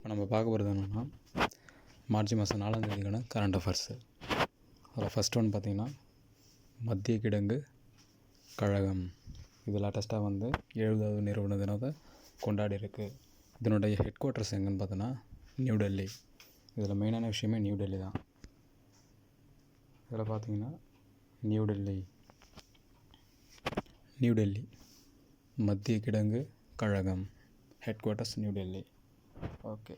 நம்ம பார்க்க போகிறது என்னென்னா மார்ச் மாதம் 4ஆம் தேதிக்கான கரண்ட் அஃபேர்ஸு. அதில் ஃபஸ்ட் ஒன் பார்த்திங்கன்னா மத்திய கிழங்கு கழகம். இது லேட்டஸ்ட்டாக 70வது நிறுவன தினத்தை கொண்டாடி இருக்குது. இதனுடைய ஹெட் குவார்ட்டர்ஸ் எங்கேன்னு பார்த்தோன்னா நியூ டெல்லி. இதில் மெயினான விஷயமே நியூ டெல்லி தான். இதில் பார்த்திங்கன்னா நியூ டெல்லி மத்திய கிழங்கு கழகம் headquarters New Delhi. Okay,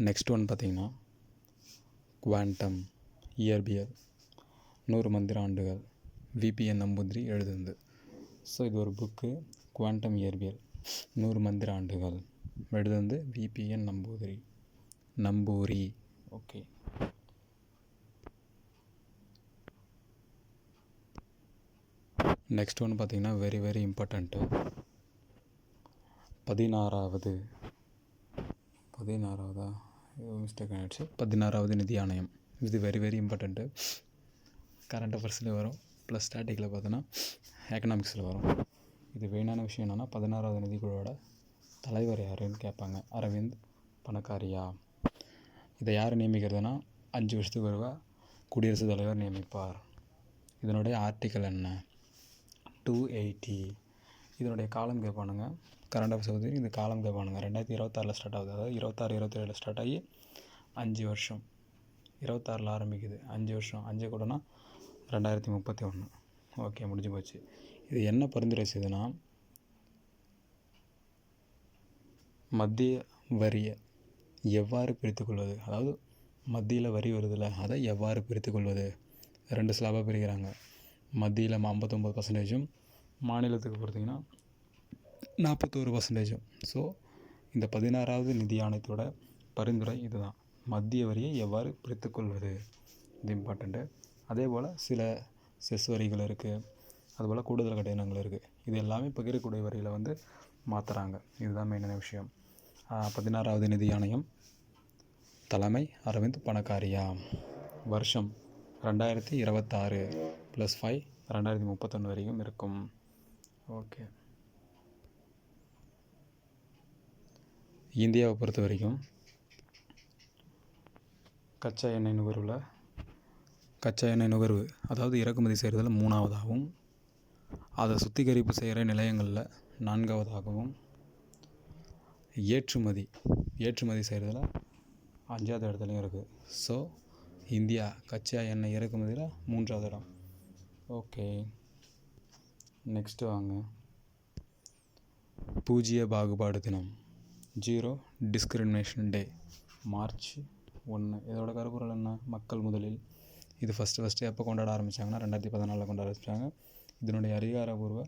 next one பார்த்திங்கன்னா குவாண்டம் இயற்பியல் 100 மந்திர ஆண்டுகள். விபிஎன் நம்பூதிரி எழுதுந்து. ஸோ இது ஒரு புக்கு. குவாண்டம் இயற்பியல் 100 மந்திர ஆண்டுகள் எழுதுந்து விபிஎன் நம்பூரி. ஓகே, நெக்ஸ்ட் ஒன்று பார்த்திங்கன்னா வெரி இம்பார்ட்டண்ட்டு 16வது மிஸ்டேக் ஆகிடுச்சு. 16வது நிதி ஆணையம். இது வெரி இம்பார்ட்டண்ட்டு. கரண்ட் அஃபேர்ஸில் வரும், ப்ளஸ் ஸ்டாட்டிக்கில் பார்த்தோன்னா எக்கனாமிக்ஸில் வரும். இது மெயினான விஷயம் என்னென்னா 16வது நிதிக்குழுவோட தலைவர் யாருன்னு கேட்பாங்க. அரவிந்த் பனகாரியா. இதை யார் நியமிக்கிறதுனா 5 வருஷத்துக்கு ஒருவா குடியரசுத் தலைவர் நியமிப்பார். இதனுடைய ஆர்டிக்கல் என்ன? 280. இதனுடைய காலம் கேட்பானுங்க. கரண்ட் அஃபேர்ஸ் பற்றி இந்த காலம் கேட்பானுங்க. 2026 ஸ்டார்ட் ஆகுது. அதாவது 26-27 ஸ்டார்ட் ஆகி 5 வருஷம். 26 ஆரம்பிக்குது. 5 வருஷம். 5 கூடனா 2031. ஓகே, முடிஞ்சு போச்சு. இது என்ன பரிந்துரை செய்யுதுன்னா மத்திய வரியை எவ்வாறு பிரித்துக்கொள்வது, அதாவது மத்தியில் வரி வருதில்ல, அதை எவ்வாறு பிரித்துக்கொள்வது. 2 ஸ்லாபாக பிரிக்கிறாங்க. மத்தியில் 59%, மாநிலத்துக்கு பொறுத்திங்கன்னா 41%. ஸோ இந்த 16வது நிதி ஆணையத்தோட பரிந்துரை இதுதான். மத்திய வரியை எவ்வாறு பிரித்துக்கொள்வது, இது இம்பார்ட்டண்ட்டு. அதே போல் சில செஸ் வரிகள் இருக்குது, அதுபோல் கூடுதல் கட்டணங்கள் இருக்குது. இது எல்லாமே பகிரக்கூடிய வரியில் மாற்றுறாங்க. இதுதான் மெயினான விஷயம். 16வது நிதி ஆணையம் தலைமை அரவிந்த் பனகாரியா. வருஷம் 2026 +5 2031 வரைக்கும் இருக்கும். ஓகே, இந்தியாவை பொறுத்த வரைக்கும் கச்சா எண்ணெய் நுகர்வு அதாவது இறக்குமதி செய்கிறதுல 3ஆவதாகவும், அதை சுத்திகரிப்பு செய்கிற நிலையங்களில் 4ஆவதாகவும், ஏற்றுமதி செய்கிறதுல 5ஆவது இடத்துலையும் இருக்குது. ஸோ இந்தியா கச்சா எண்ணெய் இறக்குமதியில் 3ஆவது இடம். ஓகே, நெக்ஸ்ட்டு வாங்க. பூஜ்ஜிய பாகுபாடு தினம், 0 டிஸ்கிரிமினேஷன் டே, மார்ச் 1. இதோட கருப்பொருள் என்ன? மக்கள் முதலில். இது ஃபஸ்ட்டு எப்போ கொண்டாட ஆரம்பித்தாங்கன்னா 2014 கொண்டாட ஆரம்பித்தாங்க. இதனுடைய அதிகாரபூர்வ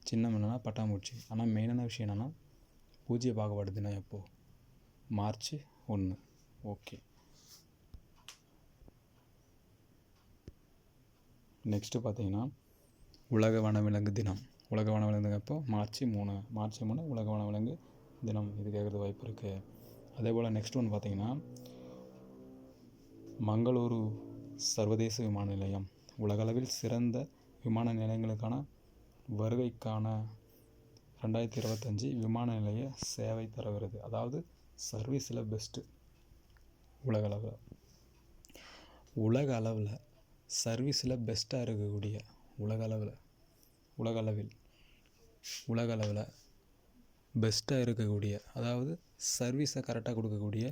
சின்னம் என்னென்னா பட்டாம்பூச்சி. ஆனால் மெயினான விஷயம் என்னென்னா பூஜ்ஜிய பாகுபாடு தினம் எப்போது? மார்ச் 1. ஓகே, நெக்ஸ்ட்டு பார்த்தீங்கன்னா உலக வனவிலங்கு தினம். உலக வனவிலங்கு எப்போ? மார்ச் 3 உலக வனவிலங்கு தினம். இது கேட்குறது வாய்ப்பு இருக்குது. அதே போல் நெக்ஸ்ட் ஒன்று பார்த்தீங்கன்னா மங்களூரு சர்வதேச விமான நிலையம் உலகளவில் சிறந்த விமான நிலையங்களுக்கான வருகைக்கான 2025 விமான நிலைய சேவை தரவிருது. அதாவது சர்வீஸில் பெஸ்ட்டு உலக அளவில் சர்வீஸில் பெஸ்ட்டாக இருக்கக்கூடிய உலக அளவில் பெஸ்ட்டாக இருக்கக்கூடிய, அதாவது சர்வீஸை கரெக்டாக கொடுக்கக்கூடிய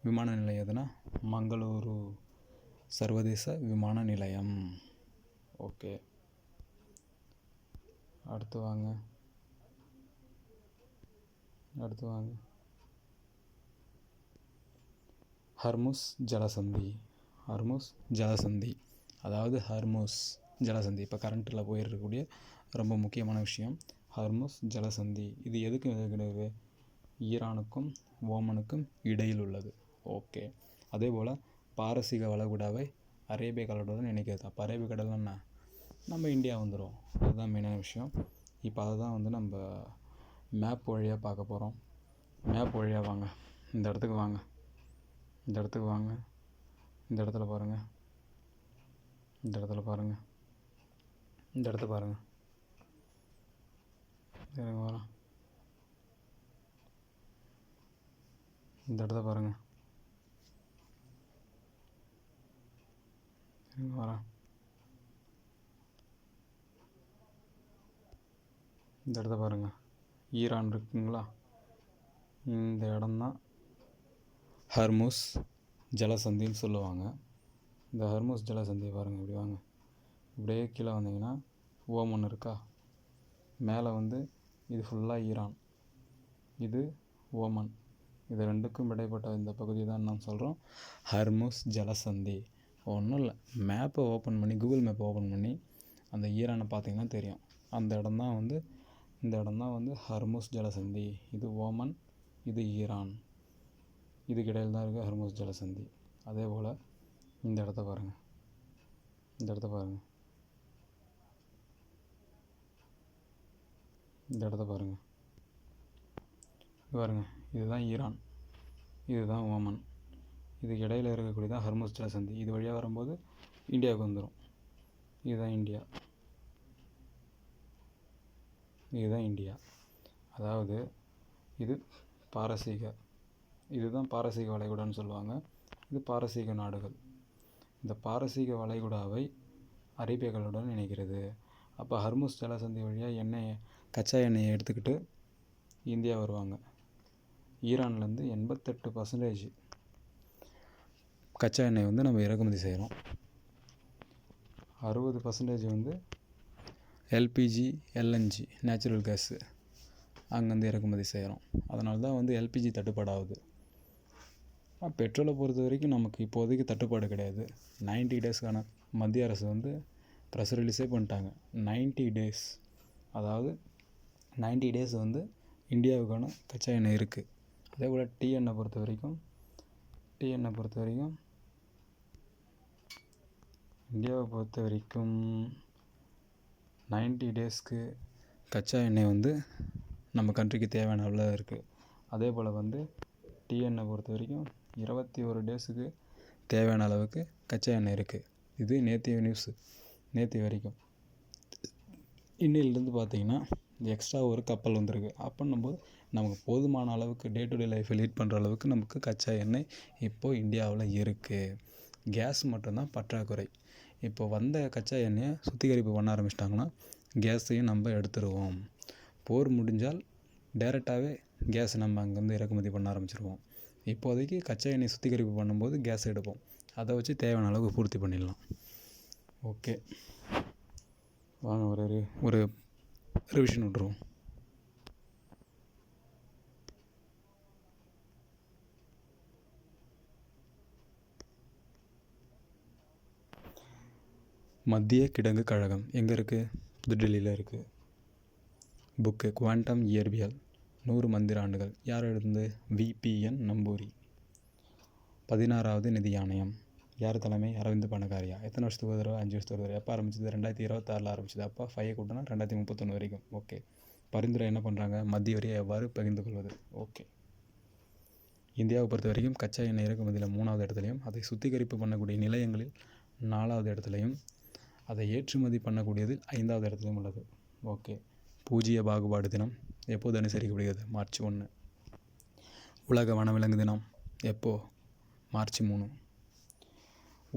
விமான நிலையம் எதுனா மங்களூரு சர்வதேச விமான நிலையம். ஓகே, அடுத்து வாங்க. ஹர்முஸ் ஜலசந்தி அதாவது ஹர்முஸ் ஜலசந்தி இப்போ கரண்ட்டில் போயிருக்கக்கூடிய ரொம்ப முக்கியமான விஷயம். ஹர்முஸ் ஜலசந்தி இது எதுக்கு இருக்குது? ஈரானுக்கும் ஓமனுக்கும் இடையில் உள்ளது. ஓகே, அதே போல் பாரசீக வளைகுடாவை அரேபிய கடலுடன் இணைக்கிறது. அப்போ அரேபிய கடல் என்ன? நம்ம இந்தியா வந்துடும். அதுதான் மெயினான விஷயம். இப்போ அதை தான் நம்ம மேப் வழியாக பார்க்க போகிறோம். மேப் வழியாக வாங்க. இந்த இடத்துக்கு வாங்க. இந்த இடத்துல பாருங்கள். இந்த இடத்த பாருங்கள். எனக்கு வரேன். இந்த இடத்த பாருங்கள், வரேன். இந்த இடத்த பாருங்கள், ஈரான் இருக்குங்களா, இந்த இடம்தான் ஹர்முஸ் ஜலசந்தின்னு சொல்லுவாங்க. இந்த ஹர்முஸ் ஜலசந்தியை பாருங்கள். இப்படி வாங்க, இப்படியே கீழே வந்தீங்கன்னா ஓமன் இருக்கா, மேலே வந்து இது ஃபுல்லாக ஈரான், இது ஓமன். இது ரெண்டுக்கும் இடைப்பட்ட இந்த பகுதி தான் நாம் சொல்கிறோம் ஹர்முஸ் ஜலசந்தி. ஒன்றும் இல்லை, மேப்பை ஓப்பன் பண்ணி, கூகுள் மேப்பை ஓப்பன் பண்ணி அந்த ஈரானை பார்த்தீங்கன்னா தெரியும். அந்த இடம் தான் வந்து, இந்த இடம் தான் வந்து ஹர்முஸ் ஜலசந்தி. இது ஓமன், இது ஈரான், இதுக்கு இடையில் தான் இருக்குது ஹர்முஸ் ஜலசந்தி. அதே போல் இந்த இடத்த பாருங்கள், இந்த இடத்த பாருங்கள், இந்த இடத்த பாருங்கள், பாருங்கள். இதுதான் ஈரான், இதுதான் ஓமன், இதுக்கு இடையில் இருக்கக்கூடியதான் ஹர்முஸ் ஜலசந்தி. இது வழியாக வரும்போது இந்தியாவுக்கு வந்துடும். இதுதான் இந்தியா, இதுதான் இந்தியா. அதாவது இது பாரசீக, இதுதான் பாரசீக வளைகுடான்னு சொல்லுவாங்க. இது பாரசீக நாடுகள். இந்த பாரசீக வளைகுடாவை அரேபியர்களுடன் இணைக்கிறது. அப்போ ஹர்முஸ் ஜலசந்தி வழியாக எண்ணெய், கச்சா எண்ணெயை எடுத்துக்கிட்டு இந்தியா வருவாங்க. ஈரான்லேருந்து 88% கச்சா எண்ணெய் வந்து நம்ம இறக்குமதி செய்கிறோம். 60% வந்து எல்பிஜி, எல்என்ஜி, நேச்சுரல் கேஸு அங்கேருந்து இறக்குமதி செய்கிறோம். அதனால தான் வந்து எல்பிஜி தட்டுப்பாடாகுது. பெட்ரோலை பொறுத்த வரைக்கும் நமக்கு இப்போதைக்கு தட்டுப்பாடு கிடையாது. 90 டேஸ்க்கான மத்திய அரசு வந்து ப்ரெஸ் ரிலீஸே பண்ணிட்டாங்க. 90 டேஸ், அதாவது 90 டேஸ் வந்து இந்தியாவுக்கான கச்சா எண்ணெய் இருக்குது. அதே போல் டிஎன்னை பொறுத்த வரைக்கும் இந்தியாவை பொறுத்த வரைக்கும் 90 டேஸ்க்கு கச்சா எண்ணெய் வந்து நம்ம கண்ட்ரிக்கு தேவையான அளவில் இருக்குது. அதே போல் வந்து டிஎன்னை பொறுத்த வரைக்கும் 21 டேஸுக்கு தேவையான அளவுக்கு கச்சா எண்ணெய் இருக்குது. இது நேற்றைய நியூஸு, நேற்று வரைக்கும். இன்னிலிருந்து பார்த்திங்கன்னா எக்ஸ்ட்ரா ஒரு கப்பல் வந்திருக்கு. அப்படின்னும்போது நமக்கு போதுமான அளவுக்கு டே டு டே லைஃப்பை லீட் பண்ணுற அளவுக்கு நமக்கு கச்சா எண்ணெய் இப்போது இந்தியாவில் இருக்குது. கேஸ் மட்டும்தான் பற்றாக்குறை. இப்போ வந்த கச்சா எண்ணெயை சுத்திகரிப்பு பண்ண ஆரம்பிச்சிட்டாங்கன்னா கேஸையும் நம்ம எடுத்துருவோம். போர் முடிஞ்சால் டைரெக்டாகவே கேஸ் நம்ம அங்கேருந்து இறக்குமதி பண்ண ஆரம்பிச்சிருவோம். இப்போதைக்கு கச்சா எண்ணெய் சுத்திகரிப்பு பண்ணும்போது கேஸ் எடுப்போம். அதை வச்சு தேவையான அளவுக்கு பூர்த்தி பண்ணிடலாம். ஓகே, வாங்க ஒரு ரிவிஷன் விட்ருவோம். மத்திய கிடங்கு கழகம் எங்கே இருக்குது? புதுடெல்லியில் இருக்குது. புக்கு குவாண்டம் இயற்பியல் 100 மந்திர ஆண்டுகள். யார் எழுதுந்து? VPN நம்பூரி. 16வது நிதி ஆணையம் யார் தலைமை? அரவிந்த் பணகாரியா. எத்தனை வருஷத்துக்கு ஒரு தடவை? 5 வருஷத்துக்கு ஒரு தடவை. எப்போ ஆரம்பிச்சது? 2026 ஆரம்பிச்சது. அப்போ 5 கூட்டினா 2031 வரைக்கும். ஓகே. பரிந்துரை என்ன பண்ணுறாங்க? மத்திய வரியை எவ்வாறு பகிர்ந்து கொள்வது. ஓகே. இந்தியாவை பொறுத்த வரைக்கும் கச்சா எண்ணெய் இறக்குமதியில் 3வது இடத்துலையும், அதை சுத்திகரிப்பு பண்ணக்கூடிய நிலையங்களில் 4வது இடத்துலையும், அதை ஏற்றுமதி பண்ணக்கூடியதில் 5வது இடத்துலையும் உள்ளது. ஓகே. பூஜ்ஜிய பாகுபாடு தினம் எப்போது அனுசரிக்கப்படுகிறது? மார்ச் 1. உலக வனவிலங்கு தினம் எப்போது? மார்ச் 3.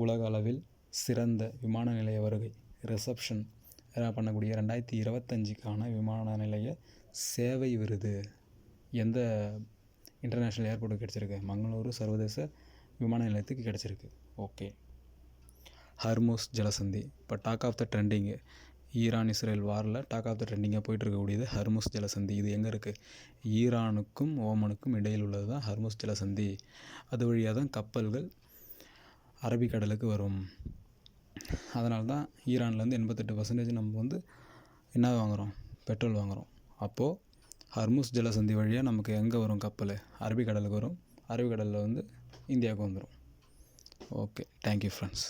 உலக அளவில் சிறந்த விமான நிலைய வருகை ரிசப்ஷன் பண்ணக்கூடிய 2025க்கான விமான நிலைய சேவை விருது எந்த இன்டர்நேஷ்னல் ஏர்போர்ட்டுக்கு கிடச்சிருக்கு? மங்களூரு சர்வதேச விமான நிலையத்துக்கு கிடச்சிருக்கு. ஓகே. ஹர்முஸ் ஜலசந்தி இப்போ talk of the trending, Iran Israel வாரில் டாக் ஆஃப் த ட்ரெண்டிங்காக போயிட்டுருக்கக்கூடியது ஹர்முஸ் ஜலசந்தி. இது எங்கே இருக்குது? ஈரானுக்கும் ஓமனுக்கும் இடையில் உள்ளது தான் ஹர்முஸ் ஜலசந்தி. அது வழியாக தான் கப்பல்கள் அரபிக்கடலுக்கு வரும். அதனால தான் ஈரான்லேருந்து 88% நம்ம வந்து என்ன வாங்குகிறோம்? பெட்ரோல் வாங்குகிறோம். அப்போது ஹர்முஸ் ஜலசந்தி வழியாக நமக்கு எங்கே வரும் கப்பல்? அரபிக்கடலுக்கு வரும். அரபிக்கடலில் வந்து இந்தியாவுக்கு வந்துடும். Okay, thank you friends.